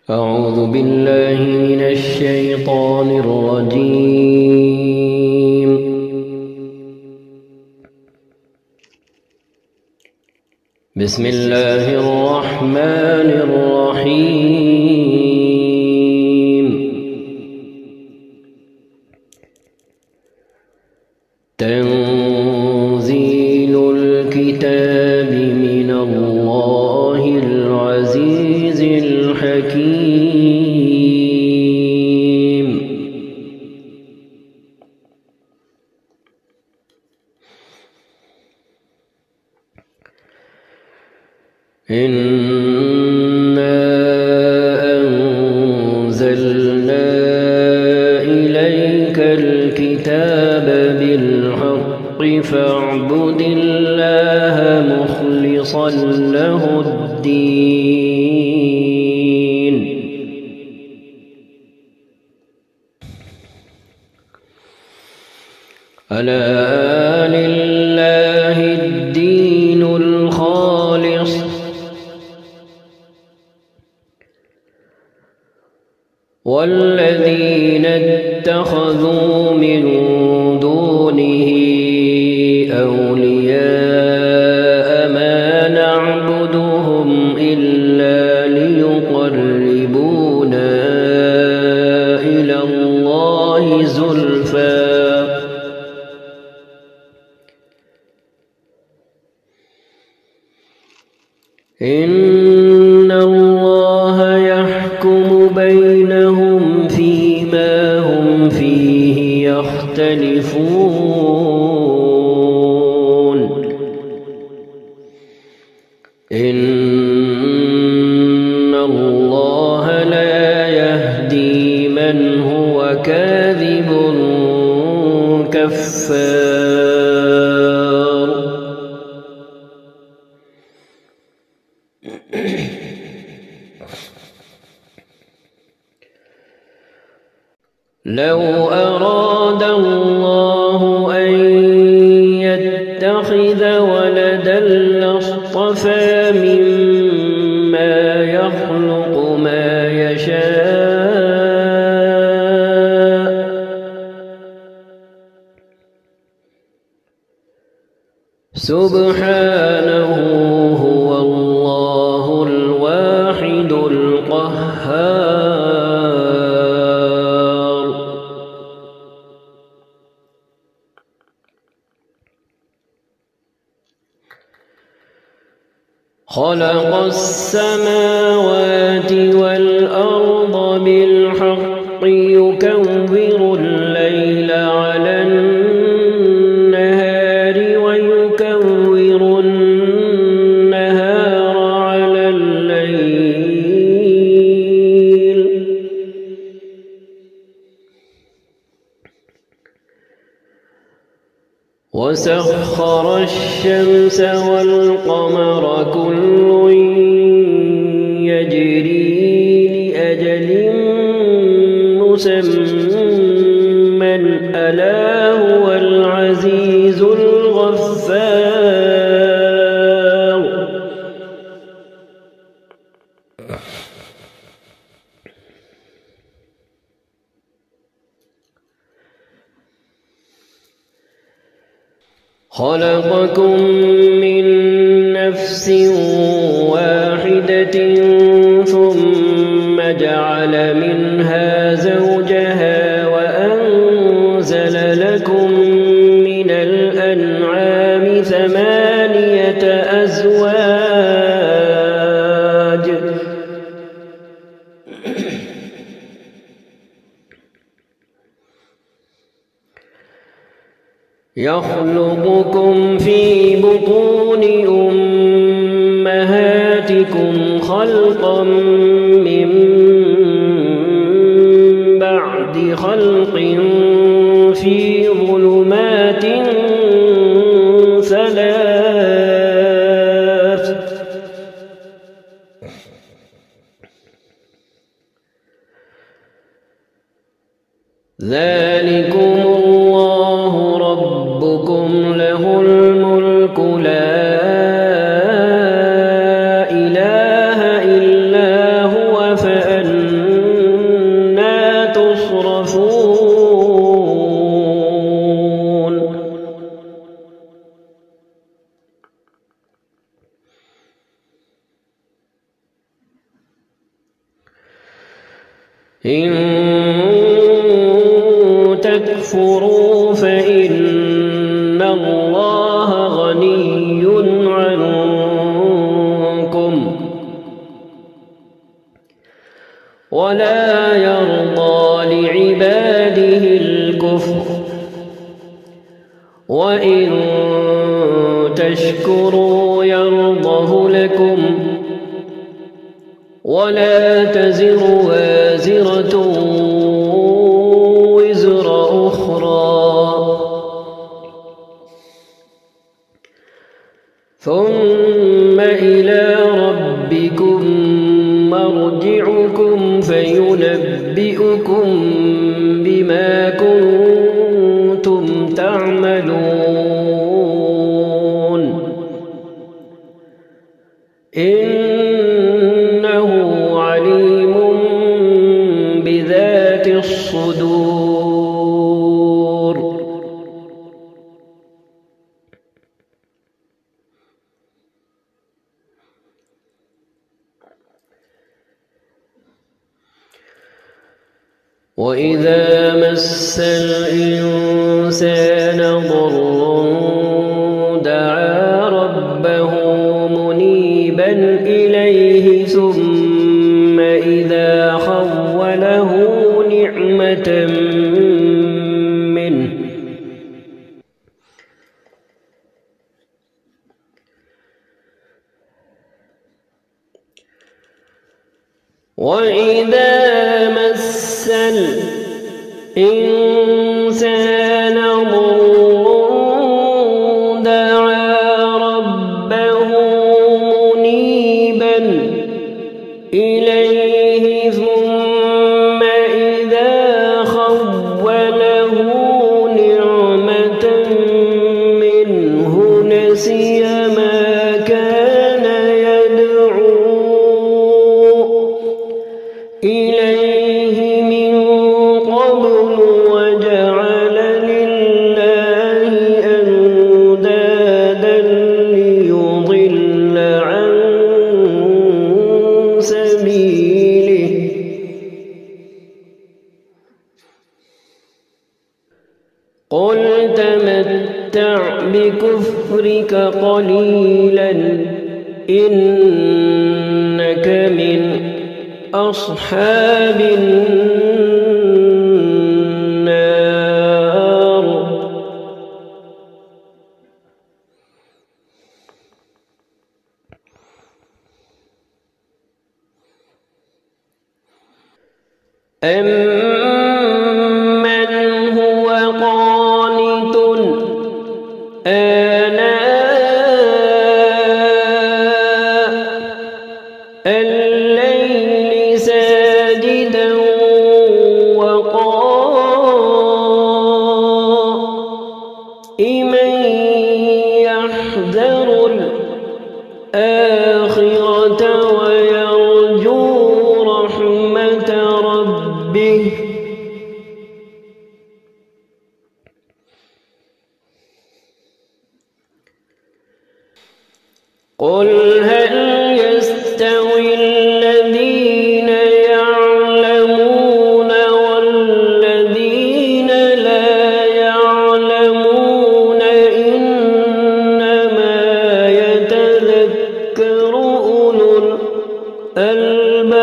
أعوذ بالله من الشيطان الرجيم. بسم الله الرحمن الرحيم. تنزيل الكتاب من الله العزيز الحكيم. إنا أنزلنا إليك الكتاب بالحق فاعبد الله مخلصا له الدين. ألا لله الدين الخالص والذين اتخذوا من دونه أولياء ما نعبدهم إلا ليقربونا إلى الله زلفى إن الله يحكم بينهم فيما هم فيه يختلفون. إن الله لا يهدي من هو كاذب كفار. لو أراد الله أن يتخذ ولدا لاصطفى مما يخلق ما يشاء سبحانه هو الله الواحد القهار. خلق السماوات والأرض بالحق يكور الليل على النهار ويكور النهار على الليل وسخر الشمس والقمر كل يجري لأجل مسمى ألا هو العزيز الغفار. خلقكم من نفس واحدة ثم جعل منها زوجها وأنزل لكم من الأنعام ثمانية أزواج يخلقكم في بطون أمهاتكم خلقا من بعد خلق في ظلمات ثلاث ذلكم الله ربكم له الملك لا إله إلا إن تكفروا فإن الله غني عنكم ولا يرضى لعباده الكفر وإن تشكروا يرضه لكم ولا تزر وازرة وزر أخرى ثم إلى ربكم مرجعكم فينبئكم بما كنتم تعملون إنه عليم بذات الصدور. وإذا مس الإنسان ضر دعا ربه منيبا إليه ثم إذا خوله نعمة منه وإذا مس الإنسان ضر دعا ربه منيبا إليه ثم إذا خوله نعمة منه نسي ما كان يدعو إليه من قبل وجعل لله أندادا ليضل عن سبيله قل تمتع بكفرك قليلا إنك من أصحاب النار. أمن هو قانت آناء الليل ساجدا وقائما يحذر الآخرة ويرجو رحمة ربه قل هل يستوي الذين يعلمون والذين لا يعلمون إنما يتذكر أولو الألباب.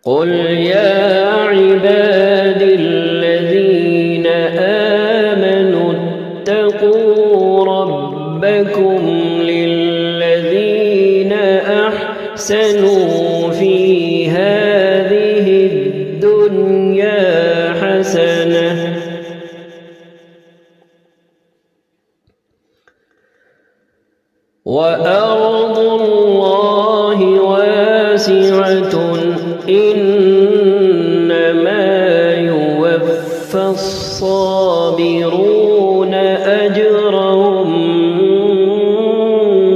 قل يا عبادي الذين آمنوا اتقوا ربكم للذين أحسنوا في هذه الدنيا حسنة وأرض الله واسعة إنما يوفى الصابرون أجرهم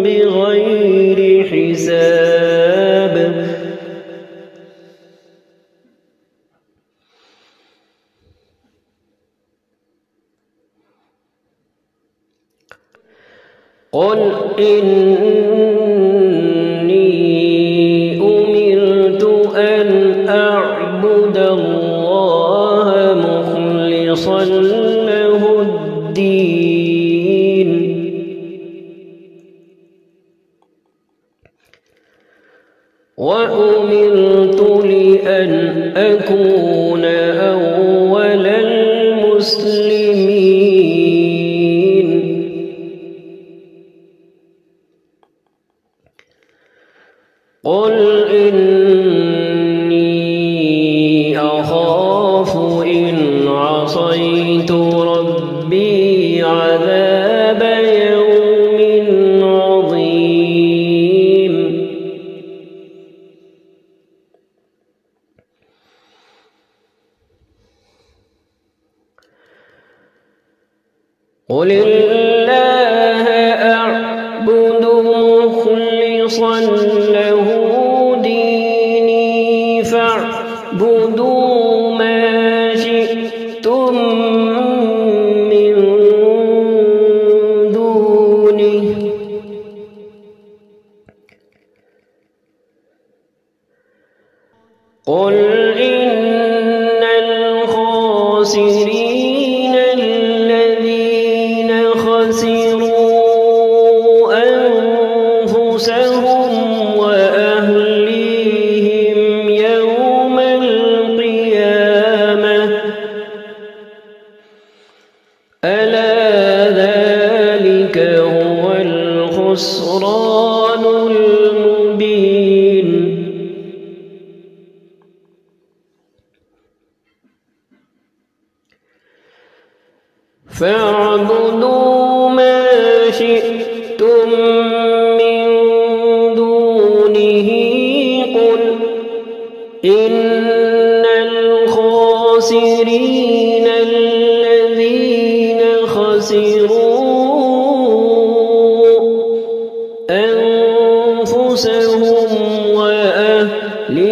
بغير حساب. قل إني أمرت أن أعبد الله مخلصا له الدين وأمرت لأن أكون أول المسلمين قل إني أخاف إن عصيت ربي عذاب يوم عظيم قل الله أعبد مخلصا له ديني فاعبدوا ما شئتم من دونه قل إن الخاسرين الذين خسروا أنفسهم وأهليهم يوم القيامة ألا ذلك هو الخسران المبين فاعبدوا ما شئتم من دونه قل إن الخاسرين الذين خسروا أنفسهم وأهليهم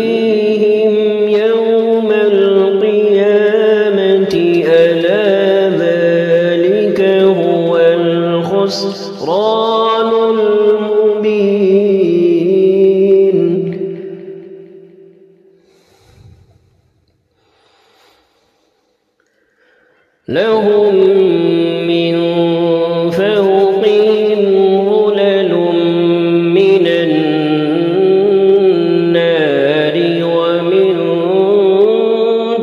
يوم القيامة ألا ذلك هو الخسران المبين لهم من فوقهم ظلل من النار ومن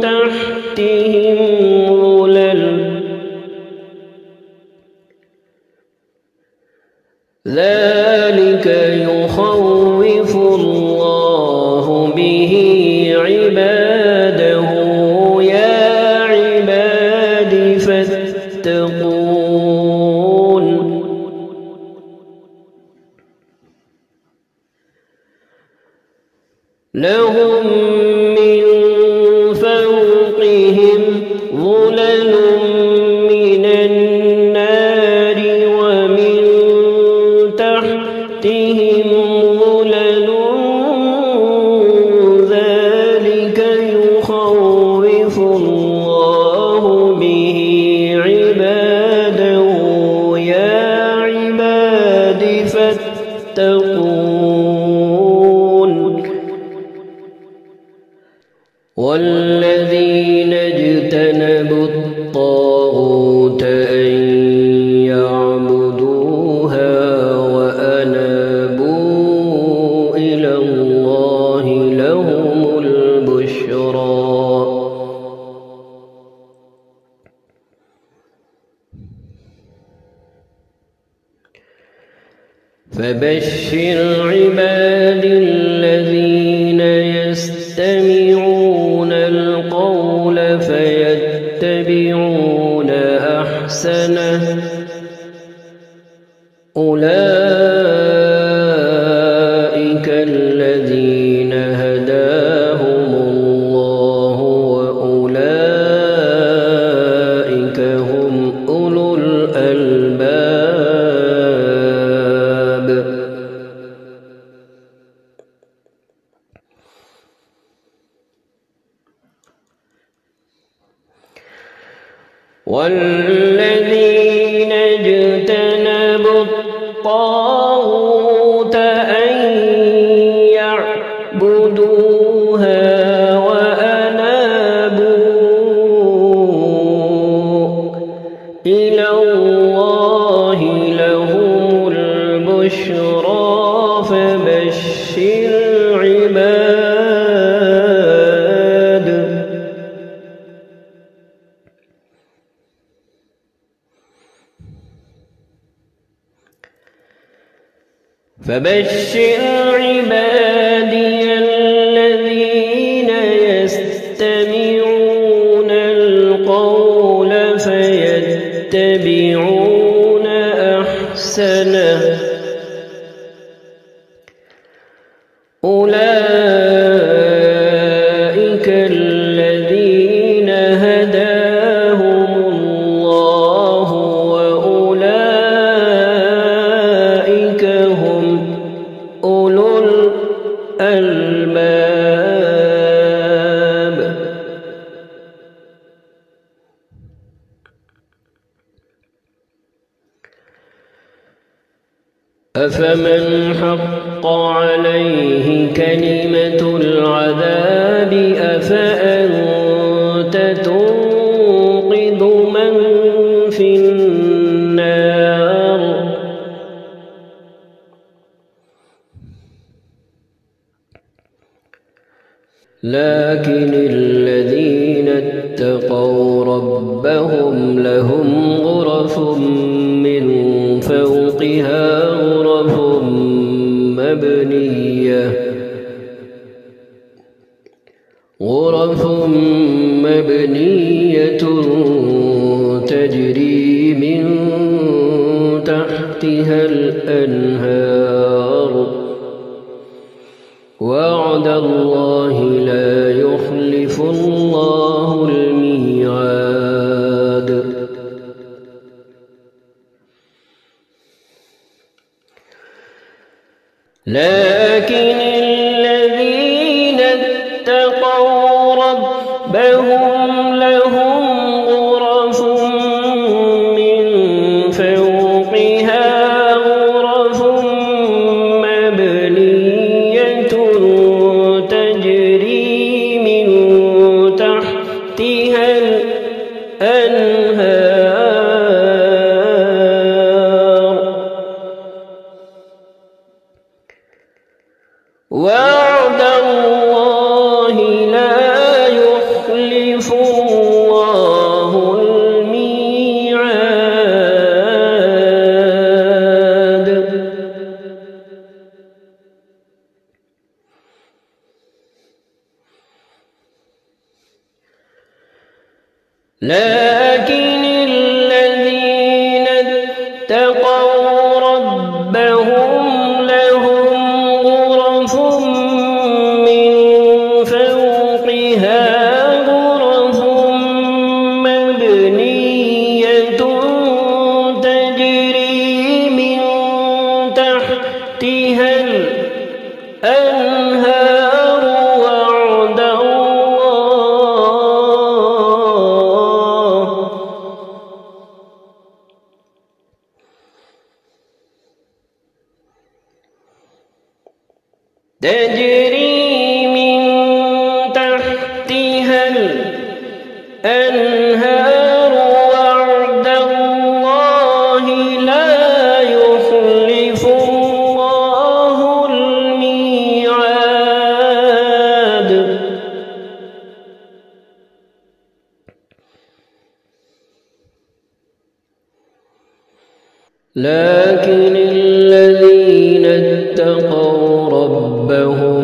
تحتهم ظلل ذلك يخوف الله به عباده يا عباد فاتقون لهم من فوقهم ظلل من النار ومن تحتهم ظلل ذلك يخوف الله به عباده يا عباد فاتقون والذين اجتنبوا الطاغوت أن يعبدوها وأنابوا إلى الله لهم البشرى فبشر عباد الذين يستمعون القول فيتبعون أحسنه أولئك الذين هداهم الله وأولئك هم أولو الألباب والذين اجتنبوا الطاغوت أن يعبدوها وأنابوا إلى الله لهم البشرى فبشر عباد. فبشر عبادي الذين يستمعون القول فيتبعون أحسنه أولئك الذين هداهم الله وأولئك هم أولو الألباب. أفمن حق عليه كلمة العذاب أفأنت تنقذ من في النار. لكن الذين اتقوا ربهم لهم غرف من فوقها غرف مبنية تجري من تحتها الأنهار وعد الله لا يخلف الله الميعاد. لكن الذين اتقوا ربهم لهم غرف من فوقها غرف مبنية تجري من تحتها الأنهار وعد الله لا يخلف الله الميعاد. لكن الذين اتقوا ربهم لهم غرف من فوقها غرف مبنية تجري من تحتها الأنهار وعد الله تجري من تحتها الأنهار وعد الله لا يخلف الله الميعاد. لكن الذين اتقوا ربهم